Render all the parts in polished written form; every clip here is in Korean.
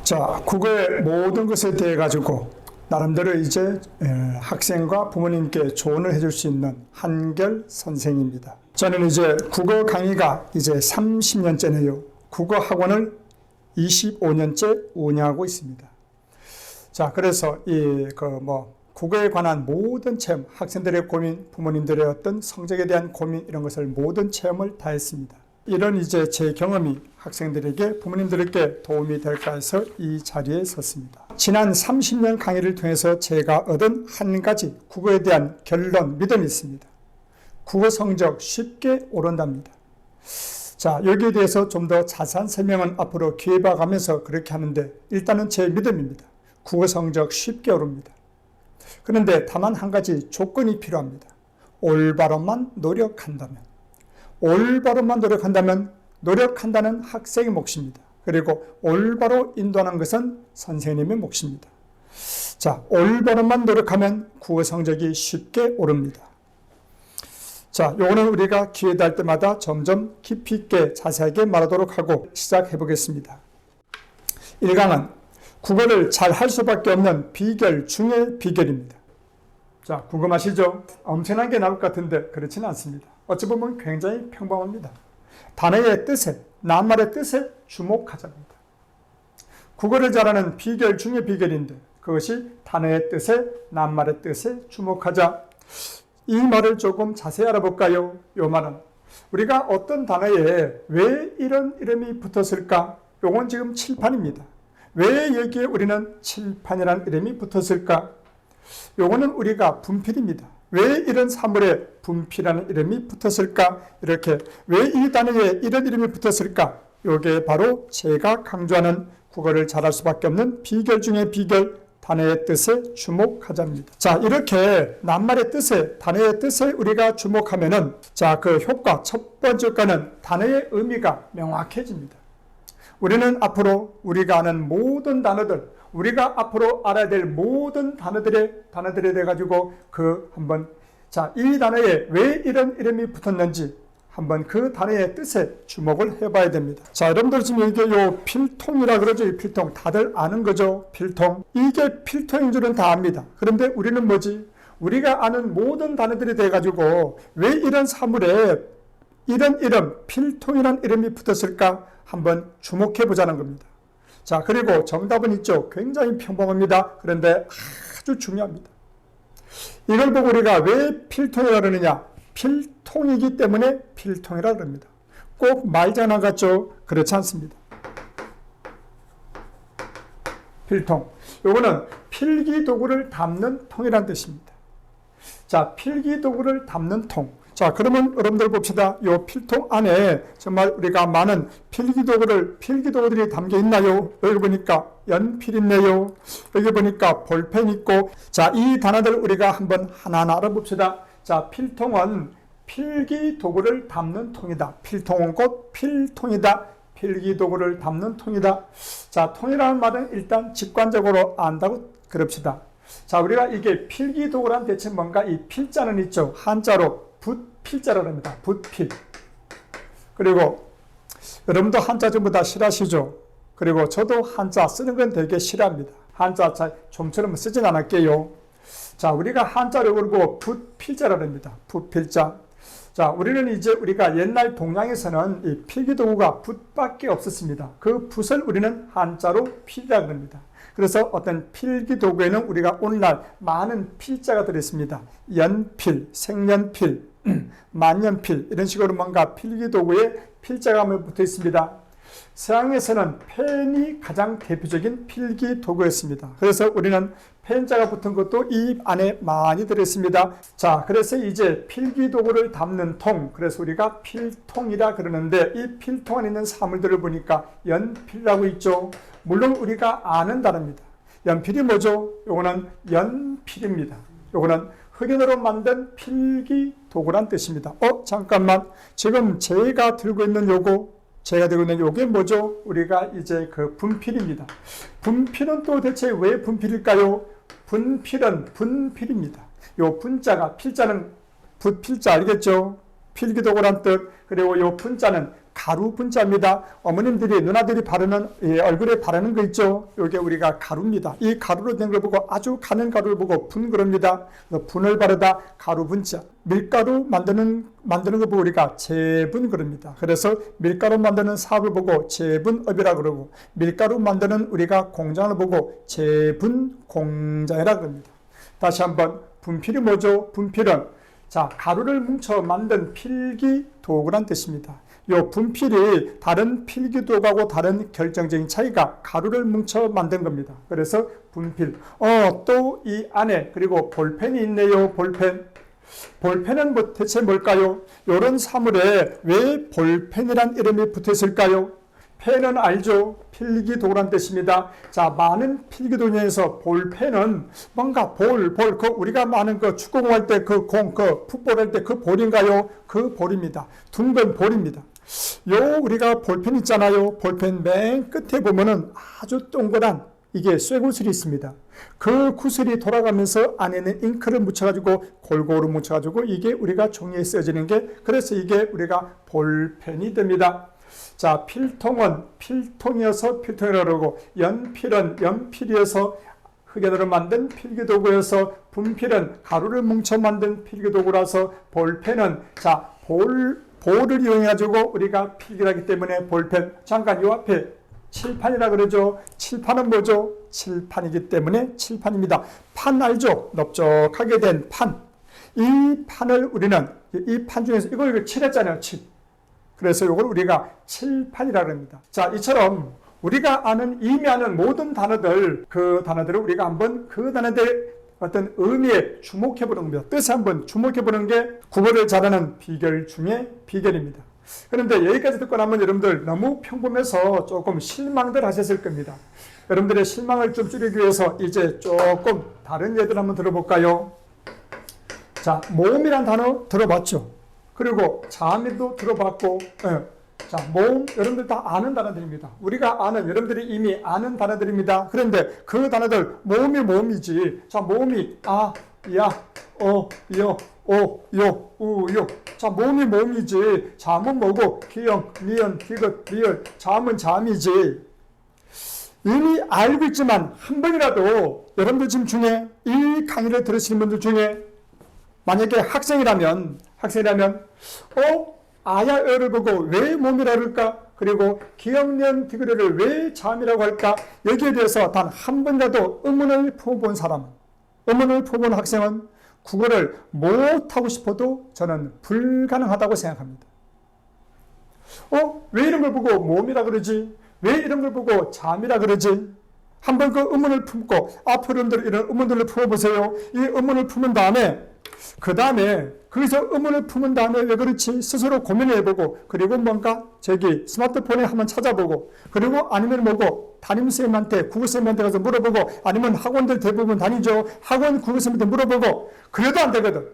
자, 국어의 모든 것에 대해 가지고 나름대로 이제 학생과 부모님께 조언을 해줄 수 있는 한결 선생입니다. 저는 이제 국어 강의가 이제 30년째네요. 국어 학원을 25년째 운영하고 있습니다. 자, 그래서 국어에 관한 모든 체험, 학생들의 고민, 부모님들의 어떤 성적에 대한 고민 이런 것을 모든 체험을 다 했습니다. 이런 이제 제 경험이 학생들에게 부모님들에게 도움이 될까 해서 이 자리에 섰습니다. 지난 30년 강의를 통해서 제가 얻은 한 가지 국어에 대한 결론, 믿음이 있습니다. 국어 성적 쉽게 오른답니다. 자, 여기에 대해서 좀 더 자세한 설명은 앞으로 기회 봐가면서 그렇게 하는데 일단은 제 믿음입니다. 국어 성적 쉽게 오릅니다. 그런데 다만 한 가지 조건이 필요합니다. 올바로만 노력한다면. 올바로만 노력한다면 노력한다는 학생의 몫입니다. 그리고 올바로 인도하는 것은 선생님의 몫입니다. 자, 올바로만 노력하면 국어 성적이 쉽게 오릅니다. 자, 요거는 우리가 기회 될 때마다 점점 깊이 있게 자세하게 말하도록 하고 시작해 보겠습니다. 1강은 국어를 잘 할 수밖에 없는 비결 중의 비결입니다. 자, 궁금하시죠? 엄청난 게 나올 것 같은데 그렇지는 않습니다. 어찌 보면 굉장히 평범합니다. 단어의 뜻에, 낱말의 뜻에 주목하자입니다. 국어를 잘하는 비결 중의 비결인데 그것이 단어의 뜻에, 낱말의 뜻에 주목하자. 이 말을 조금 자세히 알아볼까요? 이 말은 우리가 어떤 단어에 왜 이런 이름이 붙었을까? 요건 지금 칠판입니다. 왜 여기에 우리는 칠판이라는 이름이 붙었을까? 요거는 우리가 분필입니다. 왜 이런 사물에 분필이라는 이름이 붙었을까? 이렇게 왜 이 단어에 이런 이름이 붙었을까? 요게 바로 제가 강조하는 국어를 잘할 수밖에 없는 비결 중의 비결, 단어의 뜻에 주목하자입니다. 자, 이렇게 낱말의 뜻에, 단어의 뜻에 우리가 주목하면은 자, 그 효과, 첫 번째 효과는 단어의 의미가 명확해집니다. 우리는 앞으로 우리가 아는 모든 단어들, 우리가 앞으로 알아야 될 모든 단어들에 대해 가지고 이 단어에 왜 이런 이름이 붙었는지 한번 그 단어의 뜻에 주목을 해봐야 됩니다. 자, 여러분들 지금 이게 필통이라 그러죠. 이 필통 다들 아는 거죠. 필통. 이게 필통인 줄은 다 압니다. 그런데 우리는 뭐지? 우리가 아는 모든 단어들에 대해 가지고 왜 이런 사물에 이런 이름, 필통이라는 이름이 붙었을까? 한번 주목해 보자는 겁니다. 자, 그리고 정답은 있죠. 굉장히 평범합니다. 그런데 아주 중요합니다. 이걸 보고 우리가 왜 필통이라 그러느냐? 필통이기 때문에 필통이라 그럽니다. 꼭 말장난 같죠? 그렇지 않습니다. 필통. 요거는 필기도구를 담는 통이라는 뜻입니다. 자, 필기도구를 담는 통. 자, 그러면 여러분들 봅시다. 이 필통 안에 정말 우리가 많은 필기도구들이 담겨 있나요? 여기 보니까 연필 있네요. 여기 보니까 볼펜 있고. 자, 이 단어들 우리가 한번 하나하나 알아봅시다. 자, 필통은 필기도구를 담는 통이다. 필통은 곧 필통이다. 필기도구를 담는 통이다. 자, 통이라는 말은 일단 직관적으로 안다고 그럽시다. 자, 우리가 이게 필기도구란 대체 뭔가 이 필자는 있죠. 한자로 붓필자라고 합니다. 붓필. 그리고 여러분도 한자 전부 다 싫어하시죠? 그리고 저도 한자 쓰는 건 되게 싫어합니다. 한자 좀처럼 쓰진 않을게요. 자, 우리가 한자로 그러고 붓필자라고 합니다. 붓필자. 자, 우리는 이제 우리가 옛날 동양에서는 이 필기도구가 붓밖에 없었습니다. 그 붓을 우리는 한자로 필이라고 합니다. 그래서 어떤 필기도구에는 우리가 오늘날 많은 필자가 들어있습니다. 연필, 색연필, 만연필 이런 식으로 뭔가 필기도구에 필자가 붙어 있습니다. 서양에서는 펜이 가장 대표적인 필기도구였습니다. 그래서 우리는 펜자가 붙은 것도 이 안에 많이 들어있습니다. 자, 그래서 이제 필기도구를 담는 통, 그래서 우리가 필통이라 그러는데 이 필통 안에 있는 사물들을 보니까 연필이라고 있죠. 물론 우리가 아는 단어입니다. 연필이 뭐죠? 요거는 연필입니다. 요거는 흑연으로 만든 필기도구란 뜻입니다. 잠깐만. 지금 제가 들고 있는 요게 뭐죠? 우리가 이제 그 분필입니다. 분필은 또 대체 왜 분필일까요? 분필은 분필입니다. 요 분자가, 필자는 붓필자 알겠죠? 필기도구란 뜻. 그리고 요 분자는 가루 분자입니다. 어머님들이 누나들이 바르는 얼굴에 바르는 거 있죠. 이게 우리가 가루입니다. 이 가루로 된 걸 보고 아주 가는 가루를 보고 분 그럽니다. 분을 바르다 가루 분자. 밀가루 만드는 거 보고 우리가 제분 그럽니다. 그래서 밀가루 만드는 사업을 보고 제분업이라 그러고 밀가루 만드는 우리가 공장을 보고 제분 공장이라 그럽니다. 다시 한번 분필이 뭐죠? 분필은 자, 가루를 뭉쳐 만든 필기 도구란 뜻입니다. 요 분필이 다른 필기 도구하고 다른 결정적인 차이가 가루를 뭉쳐 만든 겁니다. 그래서 분필. 또 이 안에 그리고 볼펜이 있네요. 볼펜. 볼펜은 대체 뭘까요? 이런 사물에 왜 볼펜이란 이름이 붙어 있을까요? 펜은 알죠? 필기도구란 뜻입니다. 자, 많은 필기도 중에서 볼펜은 뭔가 우리가 많은 축구공 할 때 풋볼 할 때 그 볼인가요? 그 볼입니다. 둥근 볼입니다. 우리가 볼펜 있잖아요. 볼펜 맨 끝에 보면은 아주 동그란 이게 쇠구슬이 있습니다. 그 구슬이 돌아가면서 안에는 잉크를 묻혀가지고 골고루 묻혀가지고 이게 우리가 종이에 써지는 게 그래서 이게 우리가 볼펜이 됩니다. 자, 필통은 필통이어서 필통이라고 그러고 연필은 연필이어서 흑연으로 만든 필기도구여서 분필은 가루를 뭉쳐 만든 필기도구라서 볼펜은 자, 볼을 이용해가지고 우리가 필기를 하기 때문에 볼펜. 잠깐 요 앞에 칠판이라 그러죠. 칠판은 뭐죠? 칠판이기 때문에 칠판입니다. 판 알죠? 넓적하게 된 판. 이 판을 우리는 이 판 중에서 이걸 칠했잖아요. 칠. 그래서 이걸 우리가 칠판이라고 합니다. 자, 이처럼 우리가 이미 아는 모든 단어들, 그 단어들을 우리가 한번 그 단어들의 어떤 의미에 주목해보는 겁니다. 뜻에 한번 주목해보는 게 국어를 잘하는 비결 중에 비결입니다. 그런데 여기까지 듣고 나면 여러분들 너무 평범해서 조금 실망들 하셨을 겁니다. 여러분들의 실망을 좀 줄이기 위해서 이제 조금 다른 예들 한번 들어볼까요? 자, 모음이란 단어 들어봤죠? 그리고 자음도 들어봤고, 자, 모음, 여러분들 다 아는 단어들입니다. 우리가 아는, 여러분들이 이미 아는 단어들입니다. 그런데 그 단어들, 모음이 모음이지. 자, 모음이, 야, 여, 오, 요, 우, 요. 자, 모음이 모음이지. 자음은 뭐고? 기역, 니은, 디귿, 리을. 자음은 자음이지. 이미 알고 있지만 한 번이라도 여러분들 지금 중에 이 강의를 들으시는 분들 중에 만약에 학생이라면 아야어를 보고 왜 몸이라 그럴까? 그리고 기억년 디귿을 왜 잠이라고 할까? 여기에 대해서 단 한 번이라도 의문을 품어본 사람, 의문을 품어본 학생은 국어를 못하고 싶어도 저는 불가능하다고 생각합니다. 왜 이런 걸 보고 몸이라 그러지? 왜 이런 걸 보고 잠이라 그러지? 한번 그 의문을 품고 앞으로 이런 의문들을 풀어보세요. 이 의문을 품은 다음에 그 다음에 거기서 의문을 품은 다음에 왜 그렇지 스스로 고민해보고 그리고 뭔가 스마트폰에 한번 찾아보고 그리고 아니면 뭐고 담임선생님한테 국어선생님한테 가서 물어보고 아니면 학원들 대부분 다니죠. 학원 국어선생님한테 물어보고 그래도 안 되거든.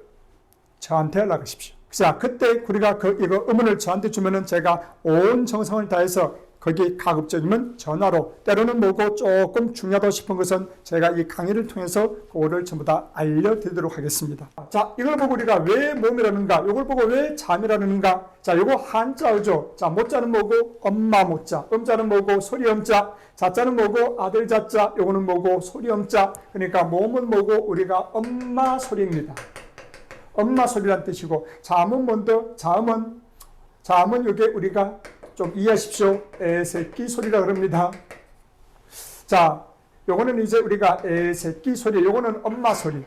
저한테 연락하십시오. 자, 그때 우리가 이거 의문을 저한테 주면은 제가 온 정성을 다해서 거기 가급적이면 전화로 때로는 뭐고 조금 중요하다고 싶은 것은 제가 이 강의를 통해서 그거를 전부 다 알려드리도록 하겠습니다. 자, 이걸 보고 우리가 왜 몸이라는가, 이걸 보고 왜 잠이라는가. 자, 요거 한자어죠. 자, 모자는 뭐고 엄마 모자, 음자는 뭐고 소리 엄자, 자자는 뭐고 아들 자자, 요거는 뭐고 소리 엄자. 그러니까 몸은 뭐고 우리가 엄마 소리입니다. 엄마 소리란 뜻이고 잠은 뭔데? 잠은 이게 우리가 좀 이해하십시오. 애새끼 소리라 그럽니다. 자, 요거는 이제 우리가 애새끼 소리, 요거는 엄마 소리.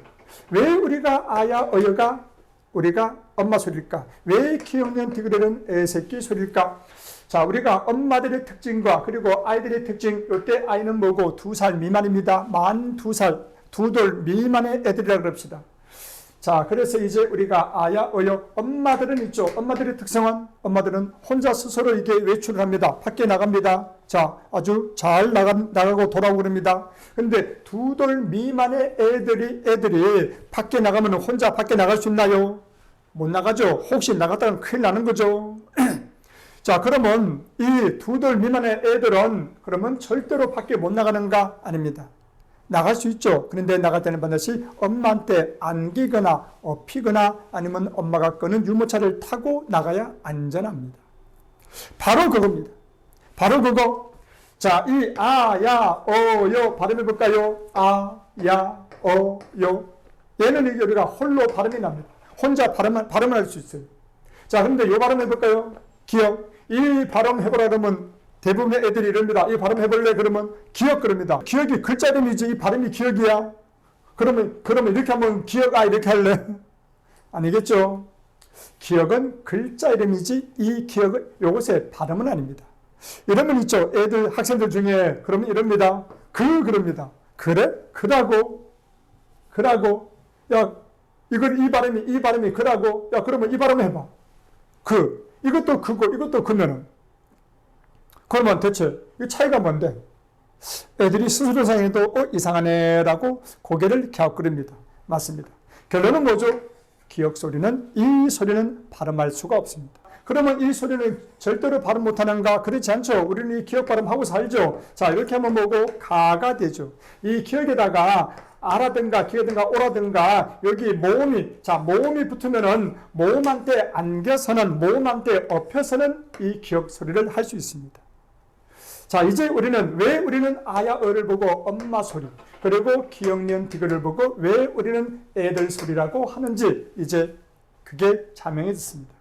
왜 우리가 어여가 우리가 엄마 소리일까? 왜 기억년 디귿은 애새끼 소리일까? 자, 우리가 엄마들의 특징과 그리고 아이들의 특징, 요때 아이는 뭐고 2살 미만입니다. 만 2살, 2돌 미만의 애들이라 그럽시다. 자, 그래서 이제 우리가 어여, 엄마들은 있죠. 엄마들의 특성은, 엄마들은 혼자 스스로 이게 외출을 합니다. 밖에 나갑니다. 자, 아주 잘 나가고 돌아오고 그럽니다. 근데 2돌 미만의 애들이 밖에 나가면 혼자 밖에 나갈 수 있나요? 못 나가죠. 혹시 나갔다면 큰일 나는 거죠. 자, 그러면 이 2돌 미만의 애들은 그러면 절대로 밖에 못 나가는가? 아닙니다. 나갈 수 있죠. 그런데 나갈 때는 반드시 엄마한테 안기거나 업히거나 아니면 엄마가 끄는 유모차를 타고 나가야 안전합니다. 바로 그겁니다. 바로 그거. 자, 이 아, 야, 어, 요 발음해 볼까요? 아, 야, 어, 요. 얘는 이게 우리가 홀로 발음이 납니다. 혼자 발음을 할 수 있어요. 자, 그런데 요 발음 해볼까요? 기억. 이 발음 해보라 그러면 대부분의 애들이 이럽니다. 이 발음 해볼래? 그러면 기억 그럽니다. 기억이 글자 이름이지 이 발음이 기억이야? 그러면 이렇게 하면 기억, 이렇게 할래? 아니겠죠? 기억은 글자 이름이지 이 기억은 요것의 발음은 아닙니다. 이러면 있죠. 애들, 학생들 중에 그러면 이럽니다. 그럽니다. 그래? 그라고? 야, 이 발음이 그라고? 야, 그러면 이 발음 해봐. 이것도 그고, 이것도 그면은. 그러면 대체 이 차이가 뭔데? 애들이 스스로 생각해도 이상하네 라고 고개를 갸웃거립니다. 맞습니다. 결론은 뭐죠? 기억 소리는, 이 소리는 발음할 수가 없습니다. 그러면 이 소리는 절대로 발음 못하는가? 그렇지 않죠. 우리는 이 기억 발음하고 살죠. 자, 이렇게 하면 뭐고? 가가 되죠. 이 기억에다가 아라든가 기어든가 오라든가 여기 모음이 붙으면은 모음한테 안겨서는, 모음한테 엎혀서는 이 기억 소리를 할 수 있습니다. 자, 이제 왜 우리는 아야 어를 보고 엄마 소리, 그리고 기억 니은 디귿을 보고 왜 우리는 애들 소리라고 하는지 이제 그게 자명해졌습니다.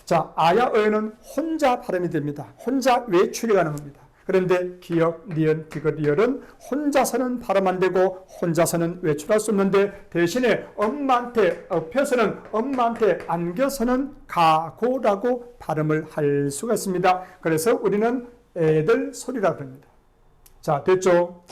자, 아야 어는 혼자 발음이 됩니다. 혼자 외출이 가능합니다. 그런데 기억, 니은, 디귿, 리을은 혼자서는 발음 안 되고 혼자서는 외출할 수 없는데 대신에 엄마한테 엎혀서는, 엄마한테 안겨서는 가고라고 발음을 할 수가 있습니다. 그래서 우리는 애들 소리라고 합니다. 자, 됐죠?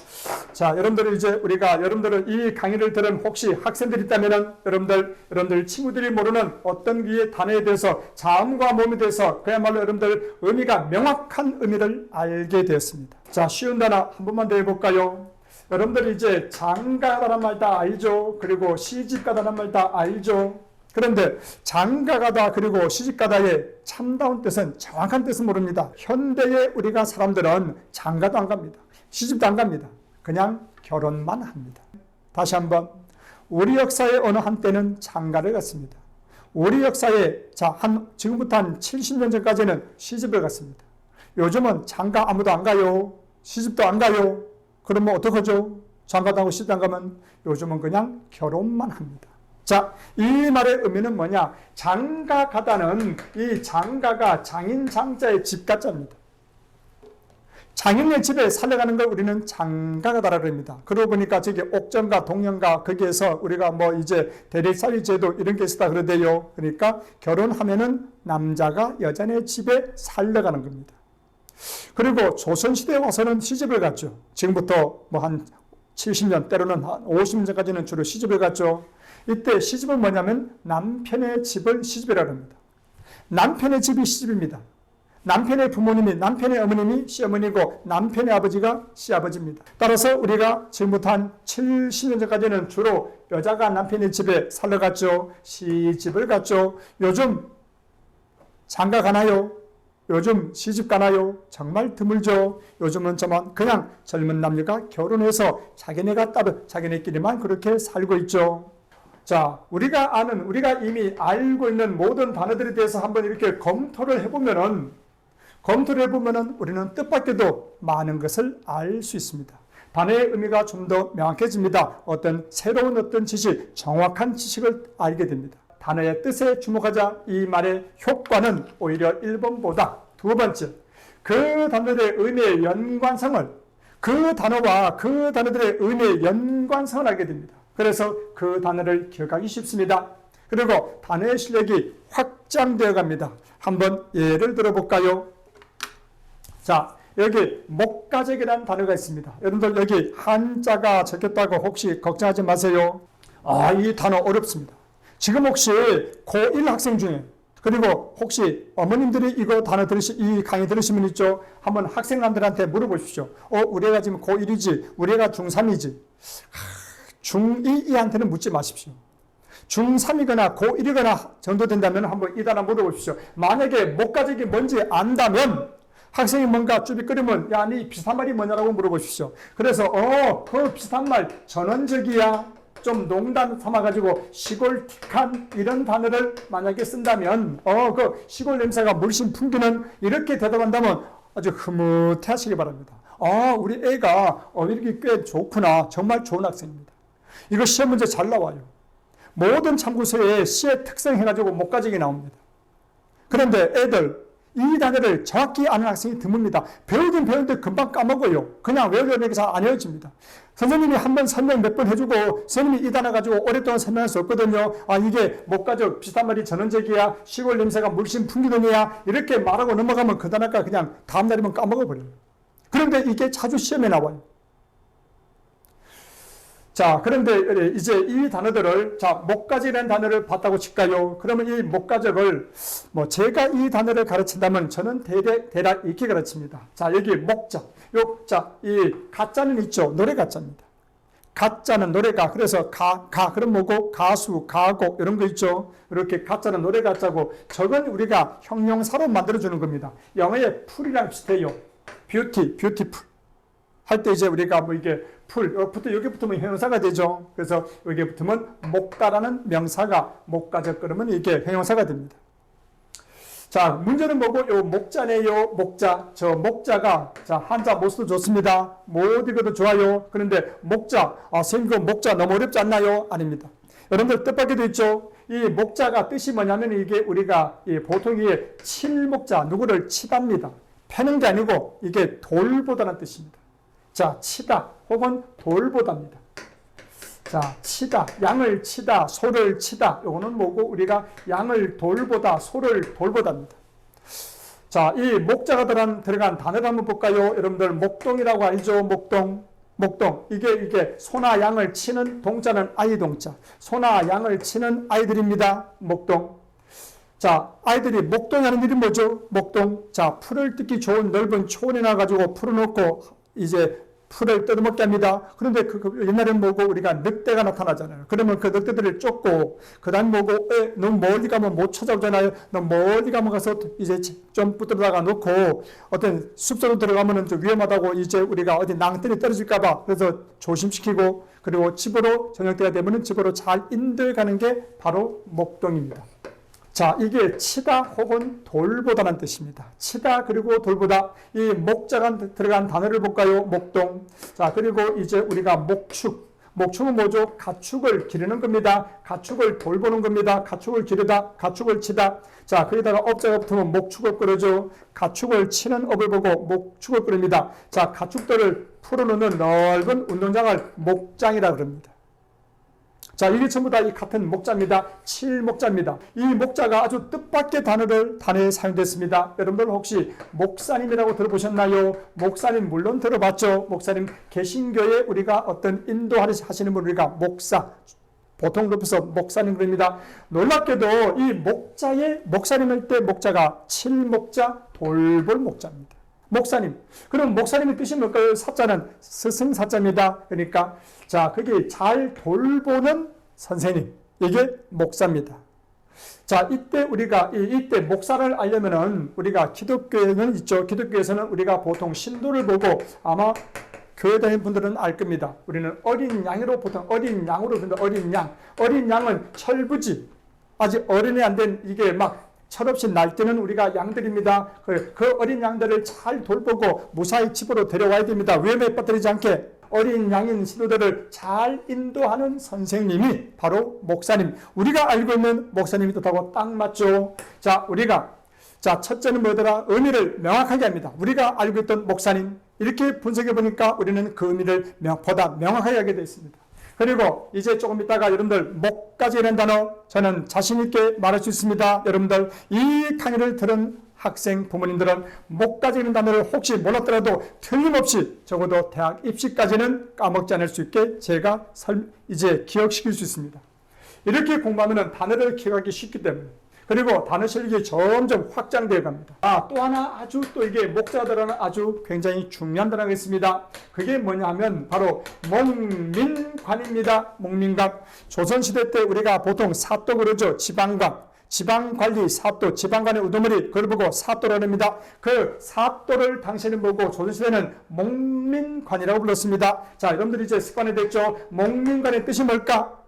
자, 여러분들 이제 여러분들은 이 강의를 들은 혹시 학생들이 있다면은 여러분들 친구들이 모르는 어떤 게 단어에 대해서 자음과 모음에 대해서 그야말로 여러분들 의미가 명확한 의미를 알게 되었습니다. 자, 쉬운 단어 한 번만 더 해볼까요? 여러분들 이제 장가가다란 말 다 알죠? 그리고 시집가다란 말 다 알죠? 그런데 장가가다 그리고 시집가다의 참다운 뜻은, 정확한 뜻은 모릅니다. 현대의 우리가 사람들은 장가도 안 갑니다. 시집도 안 갑니다. 그냥 결혼만 합니다. 다시 한번, 우리 역사의 어느 한때는 장가를 갔습니다. 우리 역사에 지금부터 한 70년 전까지는 시집을 갔습니다. 요즘은 장가 아무도 안 가요. 시집도 안 가요. 그러면 어떡하죠? 장가도 하고 시집 안 가면 요즘은 그냥 결혼만 합니다. 자, 이 말의 의미는 뭐냐? 장가 가다는, 이 장가가 장인 장자의 집 가자입니다. 장인의 집에 살려가는 걸 우리는 장가가다라고 합니다. 그러고 보니까 저기 옥정가, 동령가, 거기에서 우리가 이제 대리살이 제도 이런 게 있었다 그러대요. 그러니까 결혼하면은 남자가 여자네 집에 살려가는 겁니다. 그리고 조선시대에 와서는 시집을 갔죠. 지금부터 한 70년, 때로는 한 50년 전까지는 주로 시집을 갔죠. 이때 시집은 뭐냐면 남편의 집을 시집이라고 합니다. 남편의 집이 시집입니다. 남편의 부모님이, 남편의 어머님이 시어머니고 남편의 아버지가 시아버지입니다. 따라서 우리가 지금부터 한 70년 전까지는 주로 여자가 남편의 집에 살러 갔죠. 시집을 갔죠. 요즘 장가 가나요? 요즘 시집 가나요? 정말 드물죠. 요즘은 그냥 젊은 남녀가 결혼해서 자기네끼리만 그렇게 살고 있죠. 자, 우리가 이미 알고 있는 모든 단어들에 대해서 한번 이렇게 검토를 해보면은 우리는 뜻밖에도 많은 것을 알 수 있습니다. 단어의 의미가 좀 더 명확해집니다. 새로운 지식, 정확한 지식을 알게 됩니다. 단어의 뜻에 주목하자. 이 말의 효과는 오히려 1번보다 두 번째, 그 단어들의 의미의 연관성을, 그 단어와 그 단어들의 의미의 연관성을 알게 됩니다. 그래서 그 단어를 기억하기 쉽습니다. 그리고 단어의 실력이 확장되어 갑니다. 한번 예를 들어볼까요? 자, 여기 목가적이라는 단어가 있습니다. 여러분들 여기 한자가 적혔다고 혹시 걱정하지 마세요. 이 단어 어렵습니다. 지금 혹시 고1 학생 중에, 그리고 혹시 어머님들이 이 강의 들으시면 있죠? 한번 학생들한테 물어보십시오. 우리 애가 지금 고1이지, 우리 애가 중3이지. 중2한테는 묻지 마십시오. 중3이거나 고1이거나 정도 된다면 한번 이 단어 물어보십시오. 만약에 목가적이 뭔지 안다면 학생이 뭔가 쭈비거리면 야, 니 비슷한 말이 뭐냐라고 물어보십시오. 그래서 비슷한 말 전원적이야, 좀 농담 삼아가지고 시골틱한 이런 단어를 만약에 쓴다면 그 시골 냄새가 물씬 풍기는 이렇게 대답한다면 아주 흐뭇해 하시기 바랍니다. 우리 애가 이렇게 꽤 좋구나. 정말 좋은 학생입니다. 이거 시험 문제 잘 나와요. 모든 참고서에 시의 특성 해가지고 목가적이 나옵니다. 그런데 애들 이 단어를 정확히 아는 학생이 드뭅니다. 배우긴 배우는데 금방 까먹어요. 그냥 외우려니까 잘 안 외워집니다. 선생님이 한 번 설명 몇 번 해주고 선생님이 이 단어 가지고 오랫동안 설명할 수 없거든요. 이게 목가적 비슷한 말이 전원적이야, 시골 냄새가 물씬 풍기더니야 이렇게 말하고 넘어가면 그 단어가 그냥 다음 날이면 까먹어버려요. 그런데 이게 자주 시험에 나와요. 자, 그런데 이제 이 단어들을, 목가적이라는 단어를 봤다고 칠까요? 그러면 이 목가적을, 제가 이 단어를 가르친다면 저는 대략 이렇게 가르칩니다. 자, 여기 목자. 이 가짜는 있죠. 노래 가짜입니다. 가짜는 노래가. 그래서 그럼 뭐고? 가수, 가곡, 이런 거 있죠. 이렇게 가짜는 노래 가짜고, 저건 우리가 형용사로 만들어주는 겁니다. 영어의 풀이랑 비슷해요. beautiful. 할 때 이제 우리가 이게 여기 붙으면 형용사가 되죠. 그래서 여기 붙으면 목다라는 명사가 목가적 그러면 이게 형용사가 됩니다. 자, 문제는 뭐고? 요 목자네요. 목자. 저 목자가, 한자 못 써도 좋습니다. 못 읽어도 좋아요. 그런데 목자, 선생님 그 목자 너무 어렵지 않나요? 아닙니다. 여러분들 뜻밖에도 있죠. 이 목자가 뜻이 뭐냐면 이게 우리가 보통 이게 칠목자, 누구를 치답니다. 패는 게 아니고 이게 돌보다는 뜻입니다. 자, 치다 혹은 돌보다입니다. 자, 치다, 양을 치다, 소를 치다. 요거는 뭐고? 우리가 양을 돌보다, 소를 돌보다입니다. 자, 이 목자가 들어간 단어를 한번 볼까요? 여러분들 목동이라고 알죠? 목동. 이게 소나 양을 치는 동자는 아이동자. 소나 양을 치는 아이들입니다. 목동. 자, 아이들이 목동이 하는 일이 뭐죠? 목동. 자, 풀을 뜯기 좋은 넓은 초원에 나가지고 풀어놓고 이제 풀을 뜯어먹게 합니다. 그런데 옛날에는 뭐고? 우리가 늑대가 나타나잖아요. 그러면 그 늑대들을 쫓고, 그 다음 뭐고? 너무 멀리 가면 못 찾아오잖아요. 너무 멀리 가면 가서 이제 좀 붙들어다가 놓고, 어떤 숲속으로 들어가면은 좀 위험하다고 이제 우리가 어디 낭떠러지 떨어질까봐, 그래서 조심시키고, 그리고 집으로, 저녁 때가 되면은 집으로 잘 인도해 가는 게 바로 목동입니다. 자, 이게 치다 혹은 돌보다는 뜻입니다. 치다 그리고 돌보다. 이 목자가 들어간 단어를 볼까요? 목동. 자, 그리고 이제 우리가 목축. 목축은 뭐죠? 가축을 기르는 겁니다. 가축을 돌보는 겁니다. 가축을 기르다, 가축을 치다. 자, 거기다가 업자가 붙으면 목축을 끌어죠. 가축을 치는 업을 보고 목축을 끌입니다. 자, 가축들을 풀어놓는 넓은 운동장을 목장이라 그럽니다. 자, 이게 전부 다 이 같은 목자입니다. 칠목자입니다. 이 목자가 아주 뜻밖의 단어에 사용됐습니다. 여러분들 혹시 목사님이라고 들어보셨나요? 목사님 물론 들어봤죠. 목사님 개신교에 우리가 어떤 인도하시는 분 우리가 목사, 보통 높여서 목사님 그럽니다. 놀랍게도 이 목사님일 때 목자가 칠목자, 돌볼 목자입니다. 목사님. 그럼 목사님의 뜻이 뭘까요? 사자는 스승사자입니다. 그러니까 자, 그게 잘 돌보는 선생님. 이게 목사입니다. 자, 이때 우리가 이때 목사를 알려면은 우리가 기독교에는 있죠. 기독교에서는 우리가 보통 신도를 보고 아마 교회 다니는 분들은 알 겁니다. 우리는 어린 양으로 보통 어린 양으로 부른다. 어린 양. 어린 양은 철부지. 아직 어른이 안 된 이게 막 철없이 날뛰는 우리가 양들입니다. 그 어린 양들을 잘 돌보고 무사히 집으로 데려와야 됩니다. 위험에 빠뜨리지 않게 어린 양인 신도들을 잘 인도하는 선생님이 바로 목사님. 우리가 알고 있는 목사님이 뜻하고 딱 맞죠. 자, 첫째는 뭐더라? 의미를 명확하게 합니다. 우리가 알고 있던 목사님. 이렇게 분석해 보니까 우리는 그 의미를 보다 명확하게 하게 되어 있습니다. 그리고 이제 조금 있다가 여러분들 목가적이라는 단어 저는 자신 있게 말할 수 있습니다. 여러분들 이 강의를 들은 학생 부모님들은 목가적이라는 단어를 혹시 몰랐더라도 틀림없이 적어도 대학 입시까지는 까먹지 않을 수 있게 제가 이제 기억시킬 수 있습니다. 이렇게 공부하면 단어를 기억하기 쉽기 때문에. 그리고 단어 실력이 점점 확장되어 갑니다. 또 하나 아주 또 이게 목자들은 아주 굉장히 중요한 단어가 있습니다. 그게 뭐냐면 바로 목민관입니다. 목민관. 조선시대 때 우리가 보통 사또 그러죠. 지방관. 지방관리 사도, 지방간의 우두머리, 그걸 보고 사도라고 합니다. 그 사도를 당시에는 보고 조선시대는 목민관이라고 불렀습니다. 자, 여러분들이 이제 습관이 됐죠. 목민관의 뜻이 뭘까?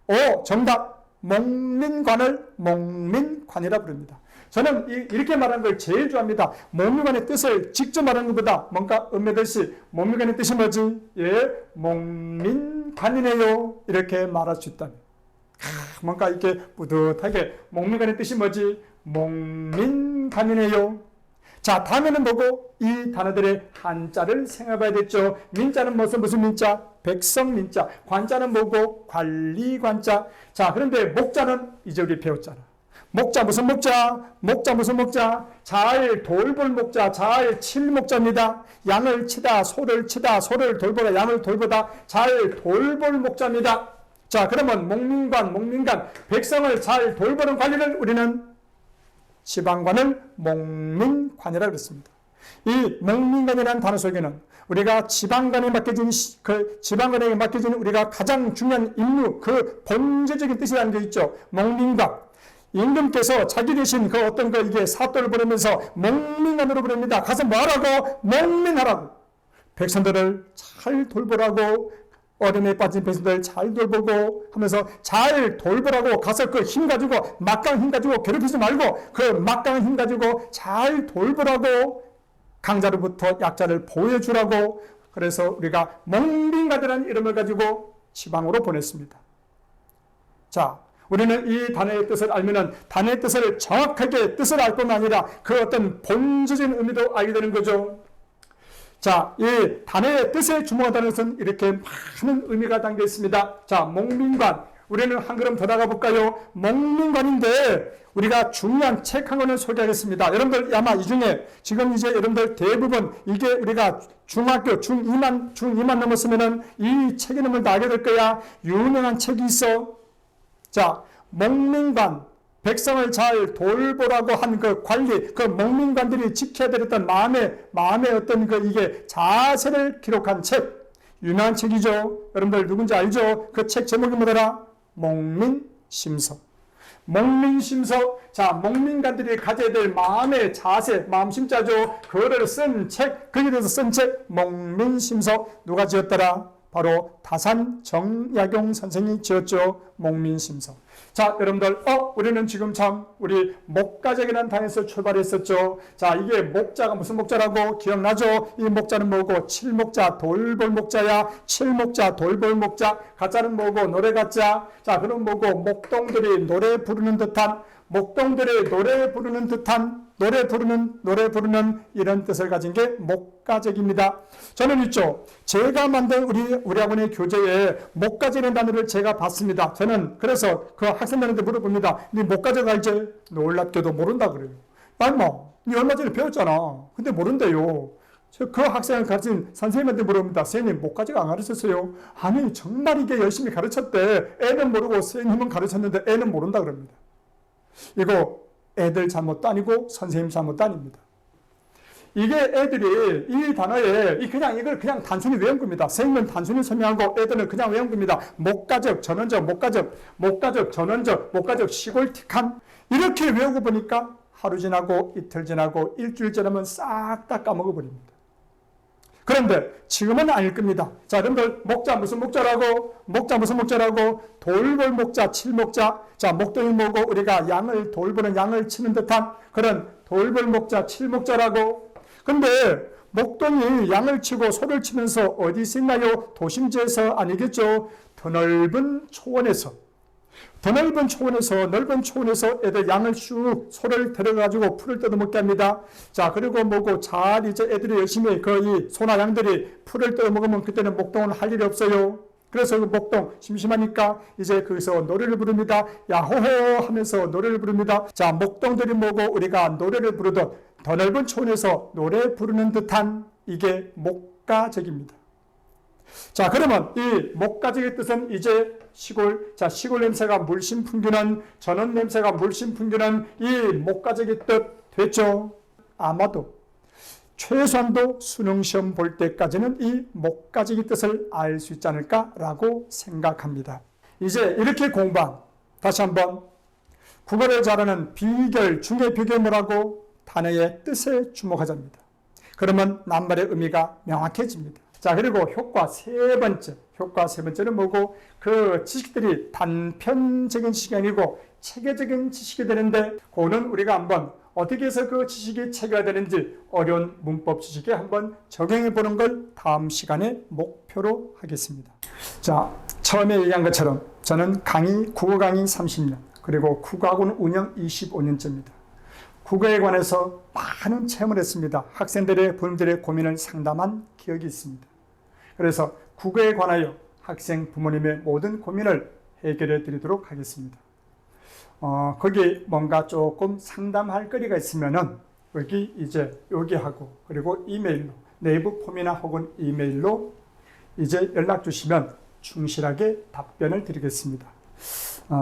오, 정답. 목민관을 목민관이라고 부릅니다. 저는 이렇게 말하는 걸 제일 좋아합니다. 목민관의 뜻을 직접 말하는 것보다 뭔가 음매듯이 목민관의 뜻이 뭐지? 예, 목민관이네요. 이렇게 말할 수 있다면. 뭔가 이렇게 뿌듯하게 목민관의 뜻이 뭐지? 목민관이네요. 자, 다음에는 보고 이 단어들의 한자를 생각해봐야 겠죠. 민자는 무슨 민자? 백성민자. 관자는 뭐고? 관리관자. 자, 그런데 목자는 이제 우리 배웠잖아. 목자 무슨 목자? 목자 무슨 목자? 잘 돌볼 목자, 잘 칠 목자입니다. 양을 치다, 소를 치다, 소를 돌보다, 양을 돌보다, 잘 돌볼 목자입니다. 자, 그러면 목민관, 백성을 잘 돌보는 관리를 우리는 지방관을 목민관이라고 그랬습니다. 이 목민관이라는 단어 속에는 우리가 지방관에 맡겨진 우리가 가장 중요한 임무, 그 본질적인 뜻이라는 게 있죠. 목민관. 임금께서 자기 대신 그 어떤 이게 사도를 보내면서 목민관으로 보냅니다. 가서 뭐 하라고? 목민하라고. 백성들을 잘 돌보라고, 어려움에 빠진 백성들 잘 돌보고 하면서 잘 돌보라고 가서 그 힘 가지고, 막강한 힘 가지고 괴롭히지 말고 그 막강한 힘 가지고 잘 돌보라고, 강자로부터 약자를 보호해주라고. 그래서 우리가 목민관이라는 이름을 가지고 지방으로 보냈습니다. 자, 우리는 이 단어의 뜻을 알면은 단어의 뜻을 정확하게 뜻을 알 뿐만 아니라 그 어떤 본질적인 의미도 알게 되는 거죠. 자, 이 단어의 뜻에 주목한다는 것은 이렇게 많은 의미가 담겨 있습니다. 자, 목민관. 우리는 한 걸음 더 나가 볼까요? 목민관인데 우리가 중요한 책 한 권을 소개하겠습니다. 여러분들 아마 이 중에 지금 이제 여러분들 대부분 이게 우리가 중학교 중2만 넘었으면은 이 책 이름을 다 알게 될 거야. 유명한 책이 있어. 자, 목민관, 백성을 잘 돌보라고 한 그 관리, 그 목민관들이 지켜야 되었던 마음의 어떤 이게 자세를 기록한 책, 유명한 책이죠. 여러분들 누군지 알죠? 그 책 제목이 뭐더라? 목민심서. 목민심서. 자, 목민관들이 가져야 될 마음의 자세, 마음심자죠. 그거를 쓴 책, 거기에 대해서 쓴 책, 목민심서. 누가 지었더라? 바로 다산 정약용 선생이 지었죠. 목민심서. 자, 여러분들, 우리는 지금 참 우리 목가적이라는 단에서 출발했었죠. 자, 이게 목자가 무슨 목자라고 기억나죠? 이 목자는 뭐고? 칠목자, 돌볼 목자야. 칠목자, 돌볼 목자. 가짜는 뭐고? 노래 가짜. 자, 그럼 뭐고? 목동들이 노래 부르는 듯한, 목동들이 노래 부르는 듯한, 노래 부르는 이런 뜻을 가진 게 목가적입니다. 저는 있죠. 제가 만든 우리 학원의 교재에 목가적이라는 단어를 제가 봤습니다. 저는 그래서 그 학생들한테 물어봅니다. 네 목가적 알지? 놀랍게도 모른다 그래요. 니 얼마 전에 배웠잖아. 근데 모른대요. 그 학생을 가르친 선생님한테 물어봅니다. 선생님 목가적 안 가르쳤어요? 아니 정말 이게 열심히 가르쳤대. 애는 모르고 선생님은 가르쳤는데 애는 모른다 그럽니다. 이거 애들 잘못도 아니고 선생님 잘못도 아닙니다. 이게 애들이 이 단어에 이걸 그냥 단순히 외운 겁니다. 선생님은 단순히 설명하고 애들은 그냥 외운 겁니다. 목가적, 전원적, 목가적, 전원적, 목가적, 시골틱한 이렇게 외우고 보니까 하루 지나고 이틀 지나고 일주일 지나면 싹 다 까먹어 버립니다. 그런데 지금은 아닐 겁니다. 자, 여러분들 목자 무슨 목자라고? 목자 무슨 목자라고? 돌볼 목자, 칠목자. 자, 목동이 뭐고? 우리가 양을 돌보는 양을 치는 듯한 그런 돌볼 목자, 칠목자라고. 근데 목동이 양을 치고 소를 치면서 어디서 있나요? 도심지에서 아니겠죠? 더 넓은 초원에서 넓은 초원에서 애들 양을 쭉 소를 데려가지고 풀을 뜯어먹게 합니다. 자, 그리고 뭐고 잘 이제 애들이 열심히 이 소나 양들이 풀을 뜯어먹으면 그때는 목동은 할 일이 없어요. 그래서 그 목동 심심하니까 이제 거기서 노래를 부릅니다. 야호호 하면서 노래를 부릅니다. 자, 목동들이 뭐고 우리가 노래를 부르듯 더 넓은 초원에서 노래 부르는 듯한 이게 목가적입니다. 자, 그러면 이 목가적의 뜻은 이제 시골 냄새가 물씬 풍기는, 전원 냄새가 물씬 풍기는 이 목가적의 뜻 됐죠? 아마도 최소한도 수능시험 볼 때까지는 이 목가적의 뜻을 알 수 있지 않을까라고 생각합니다. 이제 이렇게 공부한, 다시 한번 국어를 잘하는 비결 중의 비결이 뭐라고? 단어의 뜻에 주목하자입니다. 그러면 낱말의 의미가 명확해집니다. 자, 그리고 효과 세 번째는 뭐고? 그 지식들이 단편적인 지식이 아니고 체계적인 지식이 되는데, 그거는 우리가 한번 어떻게 해서 그 지식이 체계가 되는지 어려운 문법 지식에 한번 적용해 보는 걸 다음 시간에 목표로 하겠습니다. 자, 처음에 얘기한 것처럼 저는 국어 강의 30년, 그리고 국어학원 운영 25년째입니다. 국어에 관해서 많은 체험을 했습니다. 학생들의 부모님들의 고민을 상담한 기억이 있습니다. 그래서 국어에 관하여 학생 부모님의 모든 고민을 해결해 드리도록 하겠습니다. 거기 뭔가 조금 상담할 거리가 있으면은 여기 하고, 그리고 이메일로, 네이버 폼이나 혹은 이메일로 이제 연락 주시면 충실하게 답변을 드리겠습니다.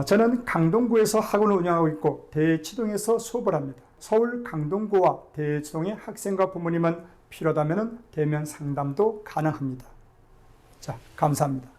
저는 강동구에서 학원을 운영하고 있고 대치동에서 수업을 합니다. 서울 강동구와 대치동의 학생과 부모님은 필요하다면 대면 상담도 가능합니다. 자, 감사합니다.